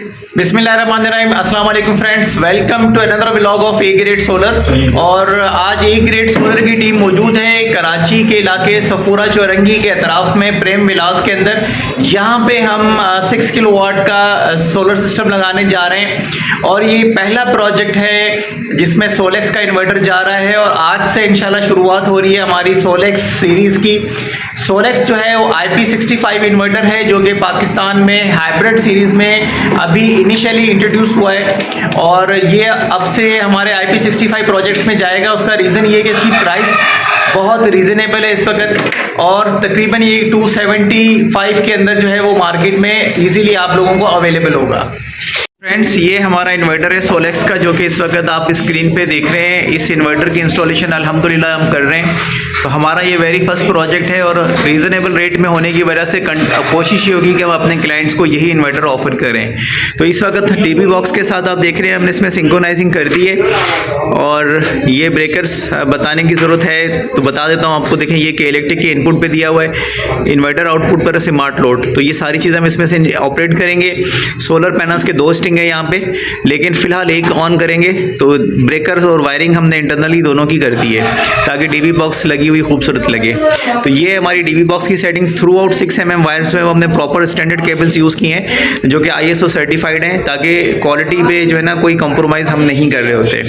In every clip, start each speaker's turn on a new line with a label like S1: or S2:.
S1: बिस्मिल्लाहिर्रहमानिर्रहीम, अस्सलाम वालेकुम friends, welcome to another vlog of A grade solar. और आज ए ग्रेड सोलर की टीम मौजूद है कराची के इलाके सफूरा चौरंगी के अतराफ में प्रेम विलास के अंदर। यहाँ पे हम 6 किलोवाट का सोलर सिस्टम लगाने जा रहे हैं और ये पहला प्रोजेक्ट है जिसमें सोलेक्स का इन्वर्टर जा रहा है और आज से इंशाल्लाह शुरुआत हो रही है हमारी सोलेक्स सीरीज़ की। सोलेक्स जो है वो IP65 इन्वर्टर है जो कि पाकिस्तान में हाइब्रिड सीरीज़ में अभी इनिशियली इंट्रोड्यूस हुआ है और ये अब से हमारे IP65 प्रोजेक्ट्स में जाएगा। उसका रीज़न ये है कि इसकी प्राइस बहुत रीज़नेबल है इस वक्त और तकरीबन ये 275 के अंदर जो है वो मार्केट में इजीली आप लोगों को अवेलेबल होगा। फ्रेंड्स, ये हमारा इन्वर्टर है सोलेक्स का जो कि इस वक्त आप स्क्रीन पे देख रहे हैं। इस इन्वर्टर की इंस्टॉलेशन अल्हम्दुलिल्लाह हम कर रहे हैं। तो हमारा ये वेरी फर्स्ट प्रोजेक्ट है और रीज़नेबल रेट में होने की वजह से कोशिश ये होगी कि हम अपने क्लाइंट्स को यही इन्वर्टर ऑफर करें। तो इस वक्त डीबी बॉक्स के साथ आप देख रहे हैं हमने इसमें सिंक्रोनाइजिंग कर दी है और ये ब्रेकर्स बताने की ज़रूरत है तो बता देता हूँ आपको। देखें, ये कि इलेक्ट्रिक के इनपुट पे दिया हुआ है, इन्वर्टर आउटपुट पर स्मार्ट लोड। तो ये सारी चीज़ें हम इसमें से ऑपरेट करेंगे। सोलर पैनल्स के 2 स्टिंग है यहाँ पे, लेकिन फ़िलहाल एक ऑन करेंगे। तो ब्रेकर्स और वायरिंग हमने इंटरनली दोनों की कर दी है ताकि डीबी बॉक्स लगी हुई खूबसूरत लगे। तो ये हमारी डीबी बॉक्स की setting through out 6 mm wires में हमने प्रॉपर स्टैंडर्ड केबल्स यूज़ किए हैं जो कि ISO सर्टिफाइड हैं ताकि क्वालिटी पे जो है ना कोई कंप्रोमाइज़ हम नहीं कर रहे होते।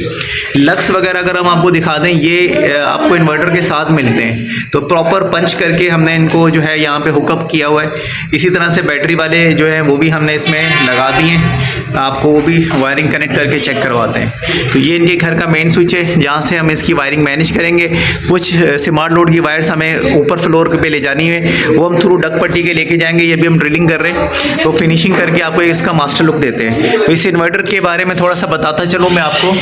S1: लक्स वगैरह अगर हम आपको दिखा दें, ये आपको इन्वर्टर के साथ मिलते हैं तो प्रॉपर पंच करके हमने इनको जो है यहाँ पे हुकअप किया हुआ है। इसी तरह से बैटरी वाले जो है वो भी हमने इसमें लगा दिए हैं, आपको वो भी वायरिंग कनेक्ट करके चेक करवाते हैं। तो ये इनके घर का मेन स्विच है जहाँ से हम इसकी वायरिंग मैनेज करेंगे। कुछ स्मार्ट लोड की वायर्स हमें ऊपर फ्लोर पे ले जानी है, वो हम थ्रू डक पट्टी के लेके जाएंगे। ये भी हम ड्रिलिंग कर रहे हैं तो फिनिशिंग करके आपको इसका मास्टर लुक देते हैं। तो इस इन्वर्टर के बारे में थोड़ा सा बताता चलूँ मैं आपको।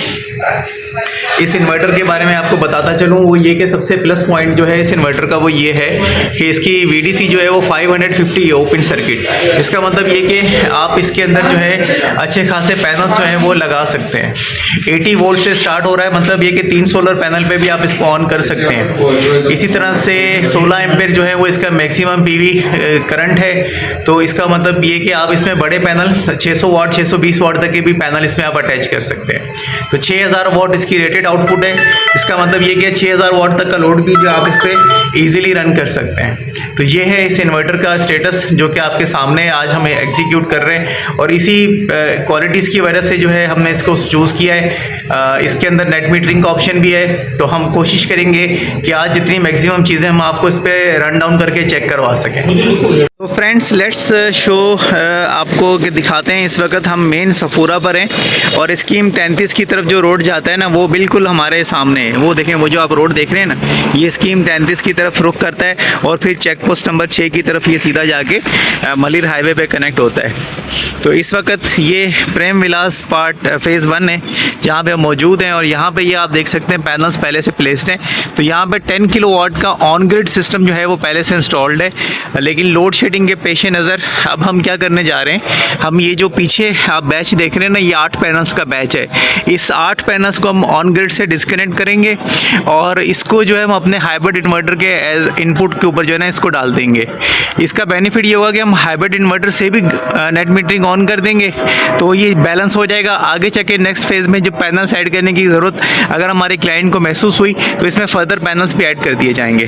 S1: इस इन्वर्टर के बारे में आपको बताता चलूँ वो ये कि सबसे प्लस पॉइंट जो है इस इन्वर्टर का वो ये है कि इसकी VDC जो है वो 550 है ओपन सर्किट। इसका मतलब ये कि आप इसके अंदर जो है अच्छे खासे पैनल्स जो हैं वो लगा सकते हैं। 80 वोल्ट से स्टार्ट हो रहा है, मतलब ये कि 3 सोलर पैनल पे भी आप इसको ऑन कर सकते हैं। इसी तरह से 16 एम्पेयर जो है वो इसका मैक्सिमम PV करंट है। तो इसका मतलब ये कि आप इसमें बड़े पैनल 600 वाट 620 वाट तक के भी पैनल इसमें आप अटैच कर सकते हैं। तो 6000 वाट इसकी रेटेड आउटपुट है। इसका मतलब ये कि 6000 वाट तक का लोड भी जो आप इस पर ईजिली रन कर सकते हैं। तो ये है इस इन्वर्टर का स्टेटस जो कि आपके सामने आज हम एग्जीक्यूट कर रहे हैं और इसी क्वालिटीज़ की वजह से जो है हमने इसको चूज़ किया है। इसके अंदर नेट मीटरिंग का ऑप्शन भी है। तो हम कोशिश करेंगे कि आज जितनी मैक्सिमम चीज़ें हम आपको इस पर रन डाउन करके चेक करवा सकें। तो फ्रेंड्स, लेट्स शो आपको दिखाते हैं। इस वक्त हम मेन सफूरा पर हैं और स्कीम 33 की तरफ जो रोड जाता है ना वो बिल्कुल हमारे सामने है। वो देखें, वो जो आप रोड देख रहे हैं ना, ये स्कीम 33 की तरफ रुख करता है और फिर चेक पोस्ट नंबर 6 की तरफ ये सीधा जाके मलिर हाईवे पे कनेक्ट होता है। तो इस वक्त ये प्रेम विलास पार्ट फेज़ 1 है जहाँ पे हम मौजूद हैं और यहाँ पे ये आप देख सकते हैं पैनल्स पहले से प्लेस्ड हैं। तो यहाँ पे 10 किलोवाट का ऑन ग्रिड सिस्टम जो है वो पहले से इंस्टॉल्ड है, लेकिन लोड शेडिंग के पेश नज़र अब हम क्या करने जा रहे हैं, हम ये जो पीछे आप बैच देख रहे हैं ना, ये 8 पैनल्स का बैच है। इस 8 पैनल्स को हम ऑन ग्रिड से डिस्कनेक्ट करेंगे और इसको जो है हम अपने हाइब्रिड इन्वर्टर के एज इनपुट के ऊपर जो है ना इसको डाल देंगे। इसका बेनिफिट ये होगा कि हम हाइब्रिड इन्वर्टर से भी नेट मीटरिंग ऑन कर देंगे तो ये बैलेंस हो जाएगा। आगे चल के नेक्स्ट फेज़ में जो पैनल्स ऐड करने की ज़रूरत अगर हमारे क्लाइंट को महसूस हुई तो इसमें फर्दर पैनल्स भी ऐड कर दिए जाएंगे।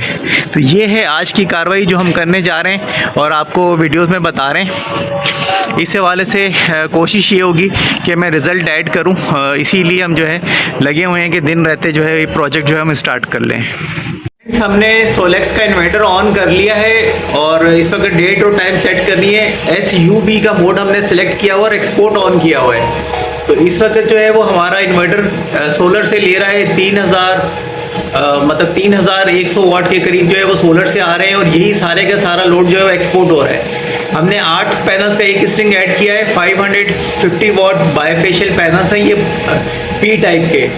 S1: तो ये है आज की कार्रवाई जो हम करने जा रहे हैं और आपको वीडियोस में बता रहे हैं। इस हवाले से कोशिश ये होगी कि मैं रिज़ल्ट ऐड करूं, इसीलिए हम जो है लगे हुए हैं कि दिन रहते जो है ये प्रोजेक्ट जो है हम स्टार्ट कर लें। हमने सोलेक्स का इन्वर्टर ऑन कर लिया है और इस वक्त डेट और टाइम सेट करनी है। SUB का मोड हमने सेलेक्ट किया हुआ और एक्सपोर्ट ऑन किया हुआ है। तो इस वक्त जो है वो हमारा इन्वर्टर सोलर से ले रहा है 3100 वाट के करीब जो है वो सोलर से आ रहे हैं और यही सारे का सारा लोड जो है वो एक्सपोर्ट हो रहा है। हमने 8 पैनल्स का एक स्ट्रिंग ऐड किया है। 550 वाट बायफेशियल पैनल्स हैं ये P टाइप के।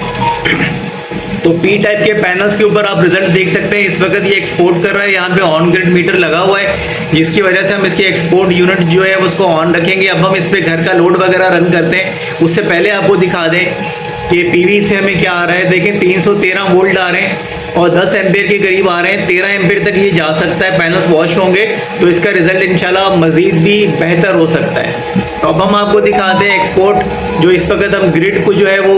S1: तो P टाइप के पैनल्स के ऊपर आप रिजल्ट देख सकते हैं। इस वक्त ये एक्सपोर्ट कर रहा है, यहाँ पे ऑन ग्रिड मीटर लगा हुआ है जिसकी वजह से हम इसके एक्सपोर्ट यूनिट जो है उसको ऑन रखेंगे। अब हम इस पे घर का लोड वगैरह रन करते हैं, उससे पहले आपको दिखा दें कि PV से हमें क्या आ रहा है। देखें 313 वोल्ट आ रहे हैं और 10 एम्पेयर के करीब आ रहे हैं। 13 एम्पेयर तक ये जा सकता है, पैनल्स वॉश होंगे तो इसका रिजल्ट इंशाल्लाह मज़ीद भी बेहतर हो सकता है। तो अब हम आपको दिखाते हैं एक्सपोर्ट। जो इस वक्त हम ग्रिड को जो है वो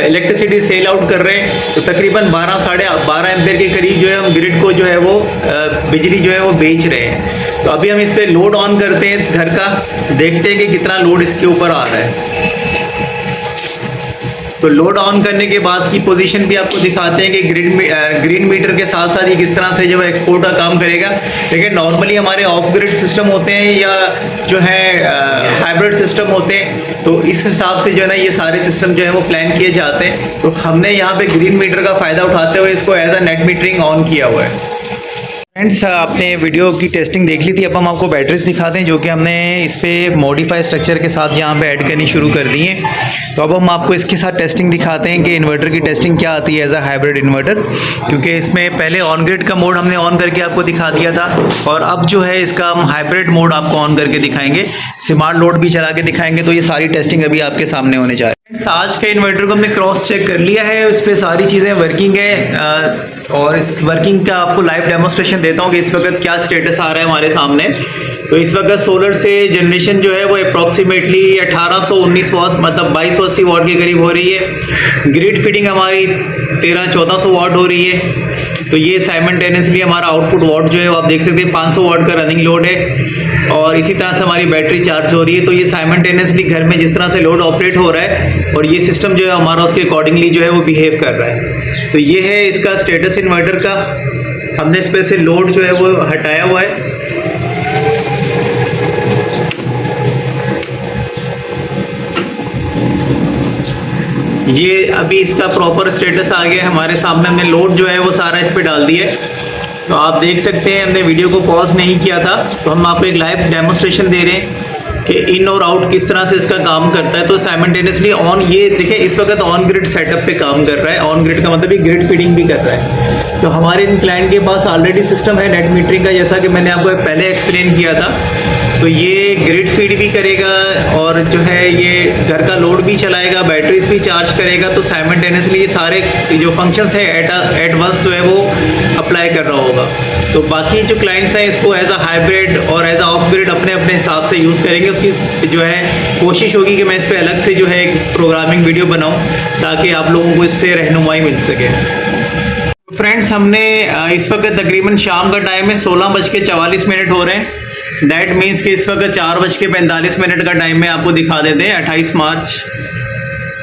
S1: इलेक्ट्रिसिटी सेल आउट कर रहे हैं, तो तकरीबन 12 एम्पेयर के करीब जो है हम ग्रिड को जो है वो बिजली जो है वो बेच रहे हैं। तो अभी हम इस पर लोड ऑन करते हैं घर का, देखते हैं कि कितना लोड इसके ऊपर आ रहा है। तो लोड ऑन करने के बाद की पोजीशन भी आपको दिखाते हैं कि ग्रीन मीटर के साथ साथ ये किस तरह से जो है एक्सपोर्ट का काम करेगा। लेकिन नॉर्मली हमारे ऑफ ग्रिड सिस्टम होते हैं या जो है हाइब्रिड सिस्टम होते हैं, तो इस हिसाब से जो है ना ये सारे सिस्टम जो है वो प्लान किए जाते हैं। तो हमने यहाँ पे ग्रीन मीटर का फ़ायदा उठाते हुए इसको as a net metering on किया हुआ है। फ्रेंड्स, आपने वीडियो की टेस्टिंग देख ली थी, अब हम आपको बैटरीज दिखाते हैं जो कि हमने इस पर मॉडिफाई स्ट्रक्चर के साथ यहाँ पे ऐड करनी शुरू कर दी है। तो अब हम आपको इसके साथ टेस्टिंग दिखाते हैं कि इन्वर्टर की टेस्टिंग क्या आती है एज अ हाइब्रिड इन्वर्टर, क्योंकि इसमें पहले ऑन ग्रिड का मोड हमने ऑन करके आपको दिखा दिया था, और अब जो है इसका हम हाइब्रिड मोड आपको ऑन करके दिखाएंगे, स्मार्ट लोड भी चला के दिखाएंगे। तो ये सारी टेस्टिंग अभी आपके सामने होने जा रही है। आज के इन्वर्टर को हमने क्रॉस चेक कर लिया है, उस पर सारी चीज़ें वर्किंग है, और इस वर्किंग का आपको लाइव डेमोस्ट्रेशन देता हूँ कि इस वक्त क्या स्टेटस आ रहा है हमारे सामने। तो इस वक्त सोलर से जनरेशन जो है वो अप्रॉक्सीमेटली 1819 वाट, मतलब 2280 वाट के करीब हो रही है। ग्रिड फीडिंग हमारी 1300-1400 वाट हो रही है। तो ये साइमल्टेनियसली हमारा आउटपुट वाट जो है वो आप देख सकते हैं 500 वाट का रनिंग लोड है, और इसी तरह से हमारी बैटरी चार्ज हो रही है। तो ये साइमल्टेनियसली घर में जिस तरह से लोड ऑपरेट हो रहा है और ये सिस्टम जो है हमारा उसके अकॉर्डिंगली जो है वो बिहेव कर रहा है। तो ये है इसका स्टेटस इन्वर्टर का। हमने इस पर से लोड जो है वो हटाया हुआ है। ये अभी इसका प्रॉपर स्टेटस आ गया हमारे सामने। हमने लोड जो है वो सारा इस पे डाल दिया है। तो आप देख सकते हैं हमने वीडियो को पॉज नहीं किया था, तो हम आपको एक लाइव डेमोस्ट्रेशन दे रहे हैं कि इन और आउट किस तरह से इसका काम करता है। तो साइमल्टेनियसली ऑन, ये देखिए इस वक्त ऑन ग्रिड सेटअप पे काम कर रहा है। ऑन ग्रिड का मतलब ये ग्रिड फीडिंग भी कर रहा है। तो हमारे इन क्लाइंट के पास ऑलरेडी सिस्टम है नेट मीटरिंग का, जैसा कि मैंने आपको पहले एक्सप्लेन किया था। तो ये ग्रिड फीड भी करेगा और जो है ये घर का लोड भी चलाएगा, बैटरीज भी चार्ज करेगा। तो साइमल्टेनियसली ये सारे जो फंक्शंस है एट वंस जो है वो अप्लाई कर रहा होगा। तो बाकी जो क्लाइंट्स हैं इसको एज अ हाइब्रिड और एज अ ऑफ ग्रिड अपने अपने हिसाब से यूज़ करेंगे। उसकी जो है कोशिश होगी कि मैं इस पर अलग से जो है एक प्रोग्रामिंग वीडियो बनाऊँ ताकि आप लोगों को इससे रहनुमाई मिल सके। फ्रेंड्स, हमने इस वक्त तकरीबन शाम का टाइम है, 16:44 हो रहे हैं। दैट मीन्स कि इस वक्त 4:45 का टाइम में आपको दिखा देते हैं। 28 मार्च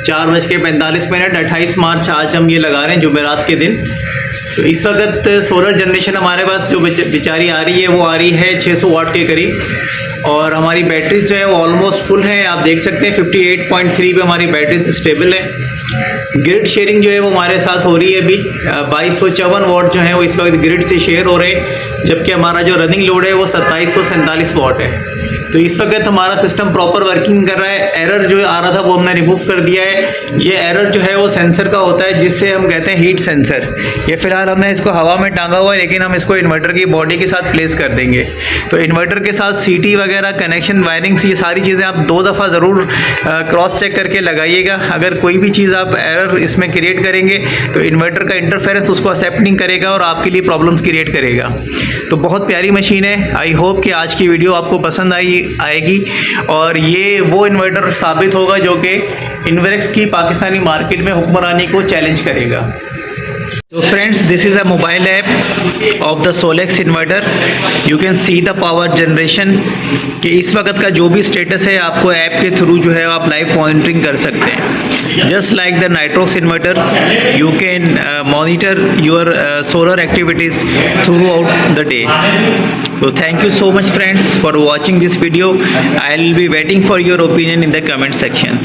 S1: 4:45 28 मार्च आज हम ये लगा रहे हैं जुमेरात के दिन। तो इस वक्त सोलर जनरेशन हमारे पास जो बेचारी आ रही है वो आ रही है 600 वाट के करीब, और हमारी बैटरीज जो है वो ऑलमोस्ट फुल है। आप देख सकते हैं 58.3 पे हमारी बैटरीज स्टेबल है। ग्रिड शेयरिंग जो है वो हमारे साथ हो रही है अभी 2254 वाट जो है वो इस वक्त ग्रिड से शेयर हो रहे हैं, जबकि हमारा जो रनिंग लोड है वो 2747 वाट है। तो इस वक्त हमारा सिस्टम प्रॉपर वर्किंग कर रहा है। एरर जो आ रहा था वो हमने रिमूव कर दिया है। ये एरर जो है वो सेंसर का होता है, जिससे हम कहते हैं हीट सेंसर। ये फिलहाल हमने इसको हवा में टांगा हुआ है, लेकिन हम इसको इन्वर्टर की बॉडी के साथ प्लेस कर देंगे। तो इन्वर्टर के साथ सीटी वगैरह, कनेक्शन, वायरिंग्स, ये सारी चीज़ें आप 2 दफ़ा ज़रूर क्रॉस चेक करके लगाइएगा। अगर कोई भी चीज़ आप एरर इसमें क्रिएट करेंगे तो इन्वर्टर का इंटरफेरेंस उसको एक्सेप्ट नहीं करेगा और आपके लिए प्रॉब्लम्स क्रिएट करेगा। तो बहुत प्यारी मशीन है। आई होप कि आज की वीडियो आपको पसंद आएगी, और ये वो इन्वर्टर साबित होगा जो कि इन्वेक्स की पाकिस्तानी मार्केट में हुक्मरानी को चैलेंज करेगा। तो friends, this is a mobile app of the Solex inverter. You can see the power generation कि इस वक्त का जो भी स्टेटस है आपको ऐप के थ्रू जो है आप लाइव मॉनिटरिंग कर सकते हैं। Just like the Nitrox inverter, you can monitor your solar activities through out the day. So thank you so much friends for watching this video. I will be waiting for your opinion in the comment section.